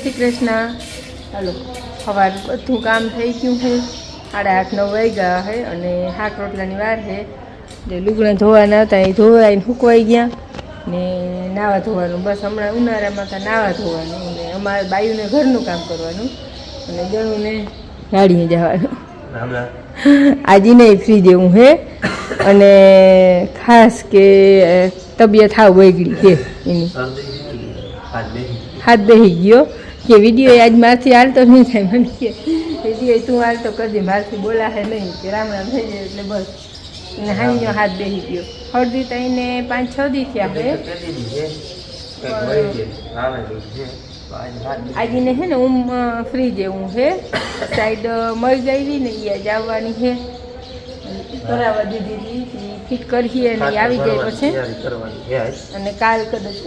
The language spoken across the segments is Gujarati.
શ્રી કૃષ્ણ. હાલો સવાર બધું કામ થઈ ગયું છે. 8:30-9 વાગ્યા છે અને શાક રોટલાની વાર છે. જે લુગડા ધોવાના હતા એ ધોવાઈને સુકવાઈ ગયા ને નાવા ધોવાનું બસ. હમણાં ઉનાળામાં તો નાવા ધોવાનું અને અમારે બાયુને ઘરનું કામ કરવાનું અને જણુને ગાડીએ જવાનું. આજે નહીં ફ્રી જેવું હે અને ખાસ કે તબિયત હાવ બગડી છે એની. હાથ બેસી ગયો કે વિડીયો આજ મારથી હાલતો નહીં થાય. મને કે વિડીયો તું હાલતો કરજે, મારથી બોલાશે નહીં કે રામ રામ થઈ જાય એટલે બસ. એને હાઈનો હાથ બેસી ગયો. હળદી તો એને 5-6 દી થયા છે. આજે ને હે ને ફ્રી જેવું છે. સાઈડ મળી ગઈ ને એ જવાની છે કરાવવા દીધી ફિટ કરીએ ને આવી જાય પછી અને કાલ કદાચ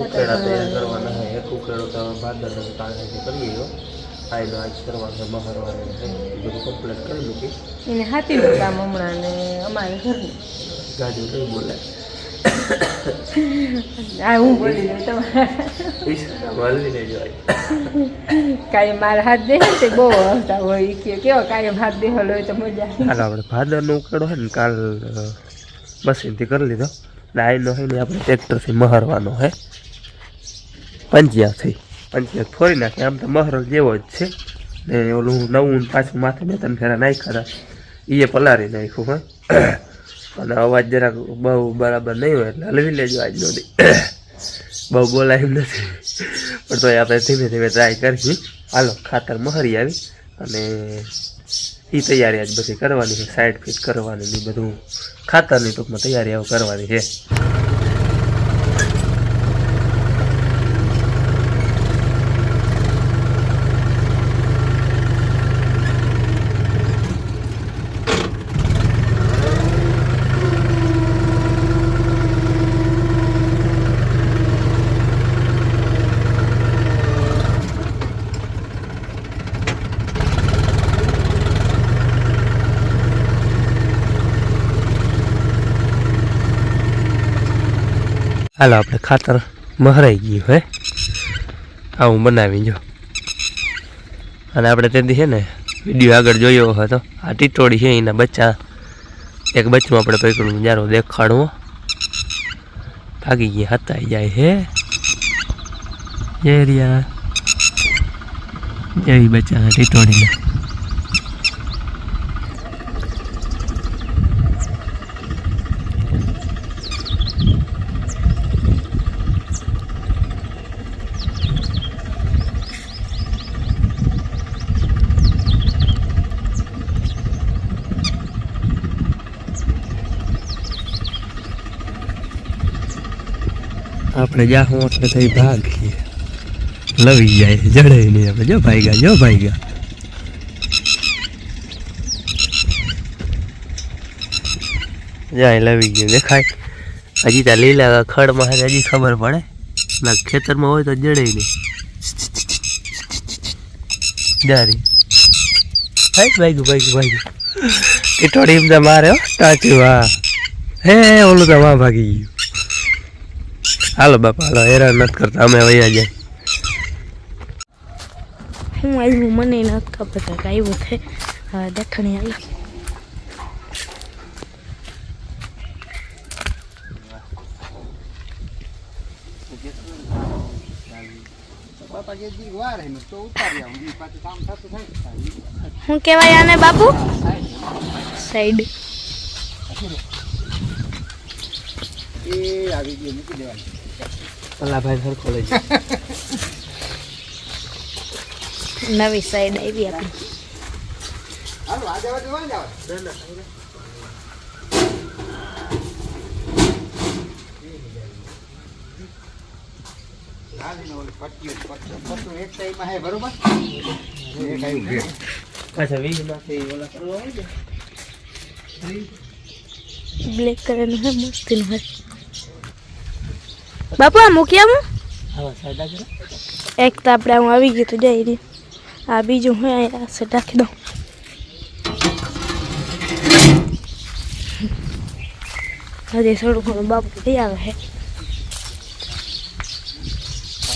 એને હાથીનું કામ હમણાં ને અમારે ઘરનું ગાડી નહીં બોલે. હા હું બોલી દઉં તમારે કાયમ મારા હાથ દે તે બહુ હસતા હોય કે કેવો કાયમ હાથ દેહલો હોય તો મજા હાલો આપણે ભાદરનો ઉકેડો છે ને કાલ મશીનથી કરી લીધો ને આઈનો છે ને આપણે ટ્રેક્ટરથી મહરવાનો હે. પંચિયાથી ફોરી નાખે. આમ તો મહરલ જેવો જ છે ને ઓલું નવું પાછું માથે 2-3 ફેરા નાખ્યા હતા એ પલારી નાખ્યું હોય અને અવાજ જરાક બહુ બરાબર નહીં હોય એટલે હલવી લેજો આજનો દી. બહુ બોલાય એમ નથી પણ તો આપણે ધીમે ધીમે ટ્રાય કરીશું. હાલો ખાતર મહરી આવી અને એ તૈયારી આજ બધી કરવાની છે. સાઈડ ફિટ કરવાની ને બધું ખાતરની ટૂંકમાં તૈયારી આવું કરવાની છે. હાલો આપણે ખાતર મહરાઈ ગયું હે આવું બનાવી જો. અને આપણે તેથી છે ને વિડીયો આગળ જોયો હતો આ ટીટોડી છે એના બચ્ચા એક બચ્ચું આપણે પકડ્યું જારો દેખાડવું ભાગી ગયા હતા જાય હે એરિયા એવી બચ્ચા ટીટોડીના. આપણે જા હું એટલે થઈ ભાગીએ લવી જાય જડે નહીં આપણે. જો ભાઈ ગયા જાય લવી ગયો દેખાય. હજી ત્યાં લીલા ખડમાં હજી ખબર પડે ના ખેતરમાં હોય તો જડે નહીં. જારી ભાઈ ટીટોડી એમ મારે હો ટાચું. હા હે ઓલું તો માં ભાગી ગયું. હાલો બાપા હાલો હેરાન નથી કરતા અમે વયા જાય. હું આવ્યું મને નથી ખબર કે આવ્યું છે દેખાણી. હાલો શું કહેવાય આને બાપુ? સાઈડ આવી ગયો મૂકી દેવાની. પલા ભાઈ સરખો લઈ નવી સાઈડ આવી આપણી. હાલો આ જવા જવા જાવ. પટ્ટું એક સાઈડમાં હે બરોબર. એક આવ્યું છે પાછા વીજમાંથી ઓલા કરવા હોય ને બ્લેક કલરનું હે મસ્તીનું હે. બાપુ આ મૂકી આવું? હા સાઈડ આગળ એક તો આપણે હું આવી ગયું તો જઈ રહી. આ બીજું હું અહીંયા સેટ રાખી દઉં. હજી થોડું ઘણું બાપુ લઈ આવે છે.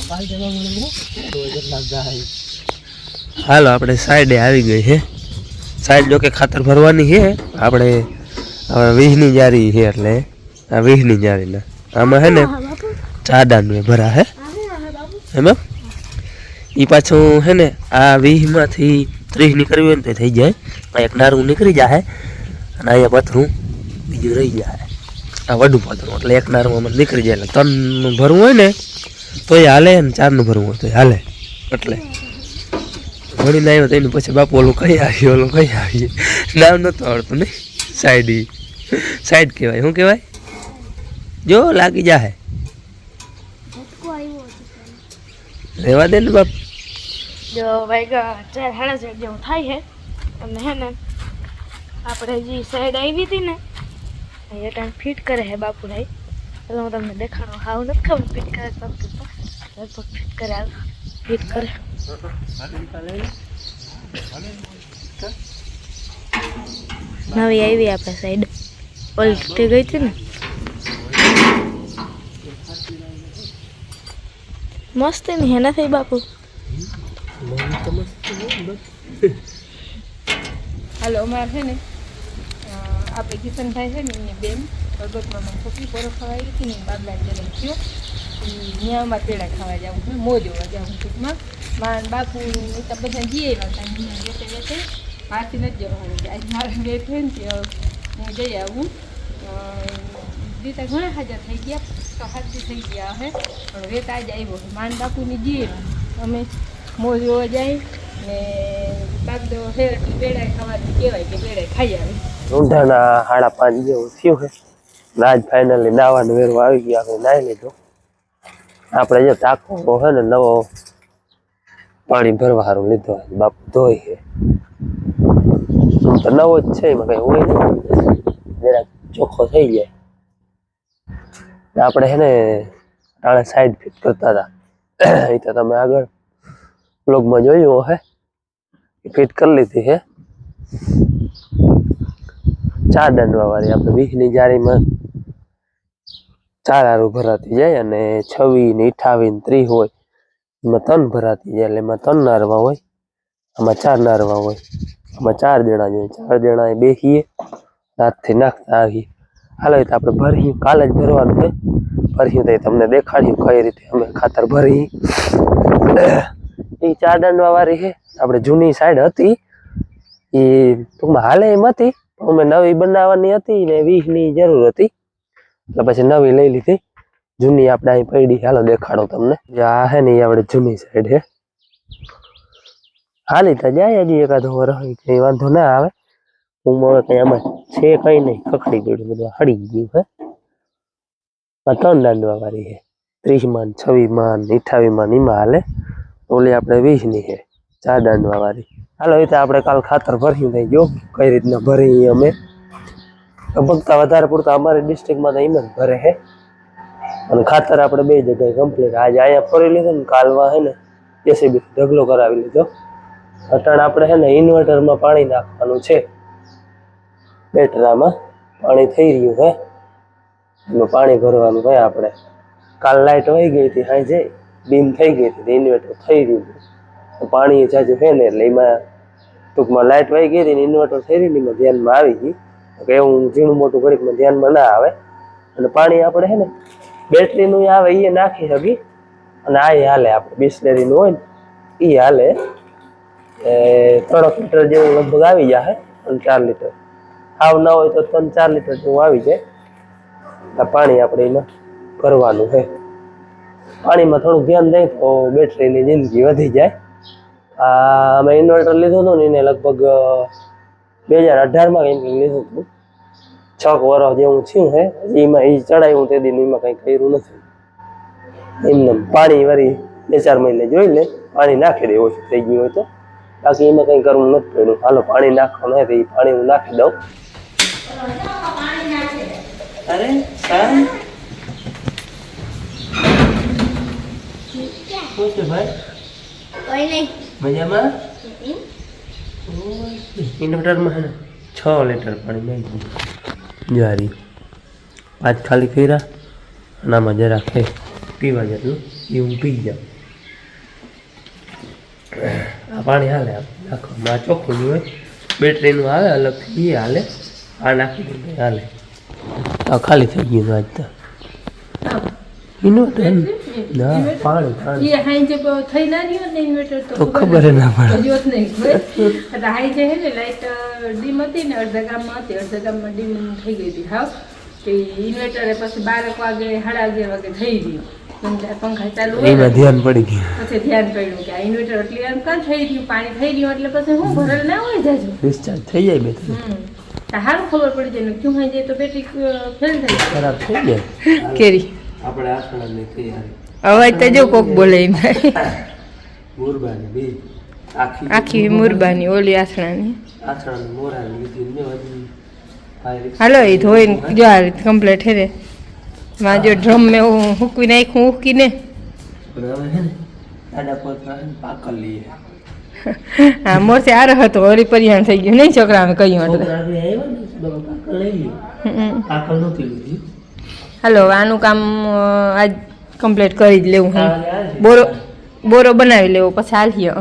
ભાઈ જવા મને તો જેટલા જાય હાલો આપણે સાઈડે આવી ગઈ છે. સાઈડ જો કે ખાતર ભરવાની છે આપણે. હવે 20ની જારી છે એટલે આ 20ની જારીના આમાં હે ને 4 દાંડવે ભરા હે એમાં એ પાછું હે ને આ 20માંથી 30 ની કરવી હોય ને તો થઈ જાય. આ એક નારું નીકળી જાય અને અહીંયા પથરું બીજું રહી જાય. આ વડું પથરું એટલે એક નારું નીકળી જાય. એટલે 3નું ભરવું હોય ને તોય હાલે ને 4નું ભરવું હોય તોય હાલે. એટલે ભણીને આવ્યો તો એનું પછી બાપુ ઓલું કઈ આવીએ ઓલું કઈ આવીએ નામ નહોતું આવડતું નહીં. સાઈડ કહેવાય. શું કહેવાય? જો લાગી જાય રેવા દે ને બાપ. જો વાગ્યા 4:30 જેવું થાય છે અને હે ને આપણે જે સાઈડ આવી હતી ને એ ટાઈમ ફિટ કરે છે બાપુભાઈ. એટલે હું તમને દેખાડું. હાવ નથી ખબર ફિટ કરે લગભગ ફિટ કરે ફિટ કરે. નવી આવી આપણે સાઈડ પલટી ગઈ હતી ને મસ્ત ને હે નથી બાપુ. હાલો અમારે છે ને આપણે કિશનભાઈ છે ને એની બેન ભગતમાં છોકરી પોરો ખવાઈ હતી ને બાબલા જન્મ થયો ત્યાં અમારે પેડા ખાવા જવું છે મોજોવા જવું ટૂંકમાં મારા બાપુ તો બધા જઈએ હતા વેચે વેચે બહારથી નથી જવાનું આજ મારા બે ફ્રેન્ડ છે હું જઈ આવું. દીતા ઘણા હાજર થઈ ગયા તો હાજર થઈ ગયા હે પણ વેત આજે આવ્યો માન બાપુની જઈએ અમે મોજ જોવા જાય ને બાપડો છે પેડા ખાવાથી કહેવાય કે પેડા ખાઈ આવે. ઊંધાના 5:30 જેવું થયું છે. આજ ફાઇનલી નાવાનું વેરવું આવી ગયું. આપણે નાહી લીધું. આપણે જે ટાંકો છે ને નવો પાણી ભરવા સારું લીધો બાપુ ધોઈ છે. તો નવો જ છે એમાં કઈ હોય નહીં જરાક ચોખ્ખો થઈ જાય. આપણે છે ને ટાણે સાઈડ ફિટ કરતા હતા એ તો તમે આગળ બ્લોગમાં જોયું હે ફિટ કરી લીધી છે. 4 દાંડવા વાળી આપણે 20ની જારીમાં 4 હારું ભરાતી જાય અને 26 ને 28 ને 30 હોય એમાં 3 ભરાતી જાય એટલે એમાં 3 નારવા હોય. આમાં 4 નારવા હોય. આમાં 4 જણા જોઈએ. 4 જણા એ બેસીએ રાતથી નાખતા આવીએ. હાલો તો આપણે ભર્યું કાલે જ ભરવાનું છે. ભર્યું તો તમને દેખાડ્યું કઈ રીતે અમે ખાતર ભરી. એ 4 દાંડવા વાળી છે આપણે જૂની સાઈડ હતી એ ટૂંકમાં હાલે એમ હતી અમે નવી બનાવવાની હતી ને 20ની જરૂર હતી એટલે પછી નવી લઈ લીધી. જૂની આપણે અહીં પડી. હાલો દેખાડો તમને. આ હે ને એ આપણે જૂની સાઈડ છે. હાલી તો જાય હજી એકાદ વર કઈ વાંધો ના આવે. હું કઈ આમાં છે કઈ નહીં ખખડી પડ્યું બધું હળી ગયું છે. આ 3 દાંડવા વાળી છે 30માં 26માં 28માં એમાં હાલે. ઓલી આપણે 20ની છે 4 દાંડવા વાળી. હાલો એ તો આપણે કાલ ખાતર ભર્યું થઈ જો કઈ રીતના ભરી અમે ભગતા વધારે પૂરતા અમારી ડિસ્ટ્રિક્ટમાં તો એમ જ ભરે છે અને ખાતર આપણે 2 જગ્યાએ કમ્પ્લીટ. આજે અહીંયા ફરી લીધું ને કાલવા છે ને જેસીબી ઢગલો કરાવી લીધો. અટાણ આપણે છે ને ઇન્વર્ટરમાં પાણી નાખવાનું છે. બેટરામાં પાણી થઈ રહ્યું છે એમાં પાણી ભરવાનું હોય. આપણે કાલ લાઇટ વહી ગઈ હતી સાંજે ડીમ થઈ ગઈ હતી ઇન્વર્ટર થઈ રહ્યું પાણી જાજુ છે ને એટલે એમાં ટૂંકમાં લાઇટ વહી ગઈ હતી ને ઇન્વર્ટર થઈ રહ્યું એમાં ધ્યાનમાં આવી ગઈ કે એવું ઝીણું મોટું ઘડીકમાં ધ્યાનમાં ના આવે. અને પાણી આપણે છે ને બેટરીનું આવે એ નાખી શકી અને આ હાલે આપણે બિસ્લેરીનું હોય ને એ હાલે. 3 લીટર જેવું લગભગ આવી જાય અને 4 લીટર આવ ના હોય તો 3-4 લીટર જેવું આવી જાય. આ પાણી આપણે એમાં ભરવાનું છે. પાણીમાં થોડુંક ધ્યાન દઈએ તો બેટરીની જિંદગી વધી જાય. અમે ઇન્વર્ટર લીધું હતું ને એને લગભગ 2018માં કંઈક લીધું હતું. 6 વર્ષ જેવું થયું છે. એમાં એ ચડાવ્યું તે દિન એમાં કંઈ કર્યું નથી. એમને પાણી વળી 2-4 મહિને જોઈ લે પાણી નાખી દે ઓછું થઈ ગયું હોય તો. બાકી એમાં કંઈ કરવું નથી પડ્યું. હાલો પાણી નાખવાનું હોય તો એ પાણી હું નાખી દઉં. અરે શું છે ભાઈ? કઈ નહીં મજામાં? ઇન્વર્ટરમાં છે ને 6 લીટર પાણી નાખી જારી 5 ખાલી કર્યા અને આમાં જરાક પીવા જેટલું એ હું પી જાઉં. આ પાણી હાલે આપણે નાખવામાં આ ચોખ્ખું જ હોય બેટરીનું આવે અલગથી એ હાલે આ નાખી દે હાલે આ ખાલી થઈ ગયું આજ તો ઇન્વર્ટર ના પાણી એ હાઈ જે થઈ ના રહ્યો ને ઇન્વર્ટર તો ખબર ના પડે જોત નહીં એટલે હાઈ જે હે ને લાઈટ ડીમ હતી ને અડધા ગામમાં હતી અડધા ગામમાં ડીમ થઈ ગઈ હતી હાવ તો ઇન્વર્ટરે પછી 12 વાગે 11:30 વાગે થઈ ગયું પંખા ચાલુ એમાં ધ્યાન પડી ગયું પછી ધ્યાન પડ્યું કે આ ઇન્વર્ટર એટલી આમ કાં થઈ ગયું પાણી થઈ ગયું એટલે પછી હું ભરેલ ના હોય જાજુ ડિસ્ચાર્જ થઈ જાય બે સારું ખબર પડી જાય ને ક્યું હાઈ જાય તો બેટરી ફેલ થઈ જાય ખરાબ થઈ જાય કેરી આપણે આસણાની તૈયારી અવાજ તો જો કોક બોલે મુરબાની બે આખી મુરબાની ઓલી આસણાની આસણાની મોરાની લીધી ને હજી હાલો એ ધોઈને જો આ રીતે કમ્પ્લીટ હે રે માં જો ડ્રમ મેં હુકવી નાખ્યું ઉકીને પણ હવે હે ને આડા પર પાકલ લઈએ હા મોરથી આરો હતો વળી પરિયાણ થઈ ગયું નહીં છોકરાને કહ્યું એટલે આવ્યો ને પાકલ લઈ લ્યો પાકલ નહોતી લીધી હાલો આનું કામ આજ કમ્પ્લીટ કરી જ લેવું હે બોરો બનાવી લેવો પછી હાલીએ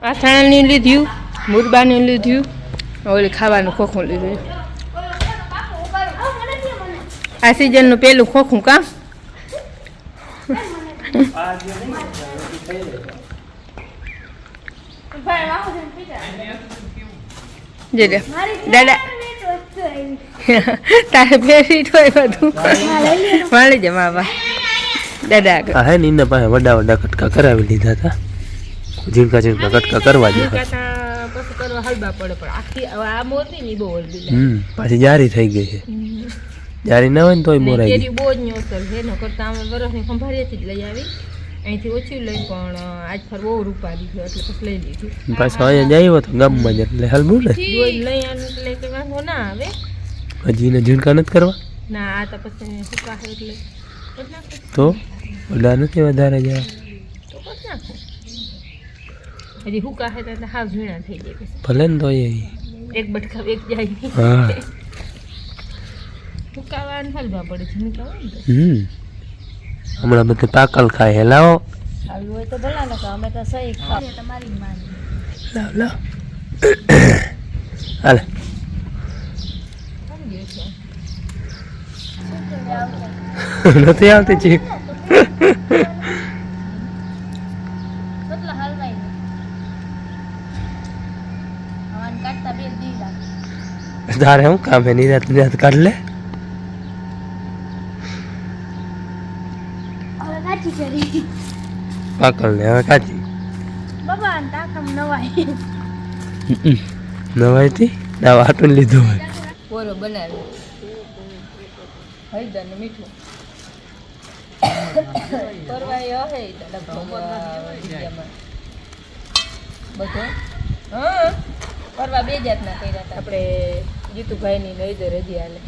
આથાણાની લીધું મુરબાની લીધું ઓલી ખાવાનું ખોખું લીધું આ સિઝનનું પેલું ખોખું કામ જે દાદા તારે ફેવરિટ હોય બધું મળી જાય મામા દાદા આગળ હે ને એના પાસે વડા વડા કટકા કરાવી લીધા હતા ઝીણકા ઝીણકા કટકા કરવા જોઈએ પછી કરવા હલબા પડે પણ આખી આ મોરબી ની બહુ હલબી પાછી જારી થઈ ગઈ છે જારી ના હોય ને તોય મોરાઈ ગઈ બહુ જ ન્યોસલ છે ન કરતા અમે વરસની ખંભાળીએથી જ લઈ આવી અહીંથી ઓછી લઈ પણ આજ ફર બહુ રૂપારી છે એટલે પછી લઈ લીધું પાછો અહીંયા જાય તો ગામમાં જ એટલે હલવું ને લઈ આવી એટલે કે વાંધો ના આવે હજી એને ઝીણકા નથી કરવા ના આ તો પછી સુકા એટલે તો વડા નથી વધારે જવા તો પછી નાખો હજી હુકા હે એટલે હાવ ઝીણા થઈ જાય પછી ભલે ને તો એક બટકા એક જાય હા હુકાવાનું હલવા પડે છે નીકળવા ને હમણાં બધે પાકલ ખાય હે લાવો ખાવું હોય તો ભલા ને અમે તો સહી ખાવ તમારી માની લાવ લાવ હાલે નથી આવતી ચીક કેટલા હલવાઈ હવાન કાઢતા બે દી લાગે તારે શું કામ હે નિરાત નિરાત કાઢ લે હવે કાચી કરી પાકલ ને હવે કાચી બાબા તાકમ નવાઈ નવાઈથી ના વાટું લીધું હોય પોરો બનાવી હળદર ને મીઠું પરવાય હે તો ડબ્બામાં બધો હા પરવા બે જાતના કર્યા હતા આપણે જીતુભાઈની હળદર હજી હાલે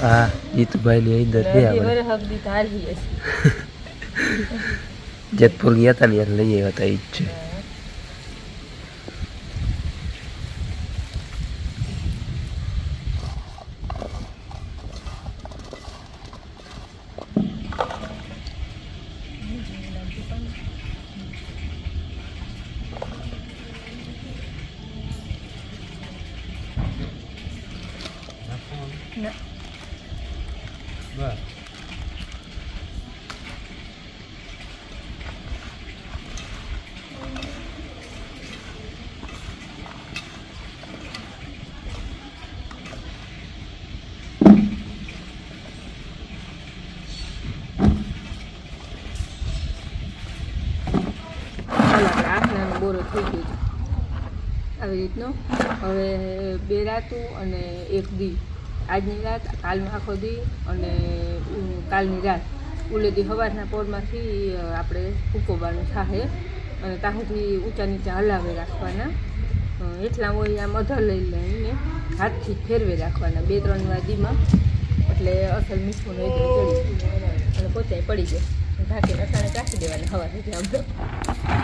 હા જીતુભાઈની હળદર છે આપણે વરહક દી તો હાલી હશે જેતપુર ગયા હતા ને યાર લઈ આવ્યા હતા ઈ જ છે બોરો થઈ ગયો છે આવી રીતનો હવે બે રાતું અને એક દી આજની રાત કાલનો આખો દી અને કાલની રાત ઉલે દી સવારના પોરમાંથી આપણે ફૂંકવવાનું થાહે અને ત્યાંથી ઊંચા નીચા હલાવી રાખવાના એટલા હોય આમ અધર લઈ લઈને હાથથી ફેરવી રાખવાના 2-3 વાર દીમાં એટલે અસલ મીઠું નહીં ચડી અને પોચાઈ પડી જાય ઢાંકીને અસાણે ચાખી દેવાના હવા સુધી આમ